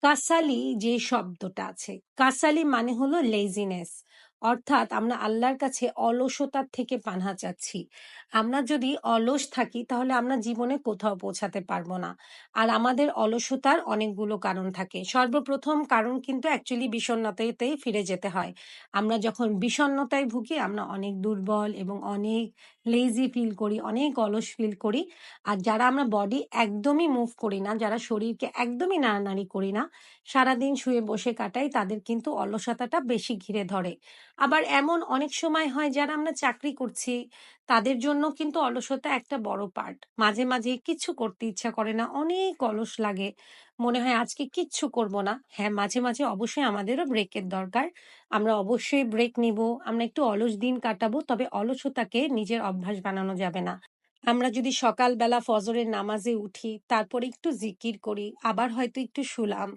কাসালি যে শব্দটা আছে, কাসালি মানে হলো লেজিনেস। অর্থাৎ আমরা আল্লাহর কাছে অলসতার থেকে পানাহ চাচ্ছি। আমরা যদি অলস থাকি তাহলে আমরা জীবনে কোথাও পৌঁছাতে পারবো না। আর আমাদের অলসতার অনেকগুলো কারণ থাকে। সর্বপ্রথম কারণ কিন্তু অ্যাকচুয়ালি বিষণ্ণতাতেই ফিরে যেতে হয়। আমরা যখন বিষণ্ণতায় ভুগি আমরা অনেক দুর্বল এবং অনেক লেজি ফিল করি, অনেক অলস ফিল করি। আর যারা আমরা বডি একদমই মুভ করি না, যারা শরীরকে একদমই নাড়ানাড়ি করি না, সারাদিন শুয়ে বসে কাটাই, তাদের কিন্তু অলসতাটা বেশি ঘিরে ধরে। আবার এমন অনেক সময় হয় যারা আমরা চাকরি করছি, তাদের জন্য কিন্তু অলসতা একটা বড় পার্ট। মাঝে মাঝে কিচ্ছু করতে ইচ্ছা করে না, অনেক অলস লাগে, মনে হয় আজকে কিচ্ছু করব না। হ্যাঁ, মাঝে মাঝে অবশ্যই আমাদেরও ব্রেকের দরকার। আমরা অবশ্যই ব্রেক নিব, আমরা একটু অলস দিন কাটাবো, তবে অলসতাকে নিজের অভ্যাস বানানো যাবে না। আমরা যদি সকালবেলা ফজরের নামাজে উঠি, তারপরে একটু জিকির করি, আবার হয়তো একটু শুলাম,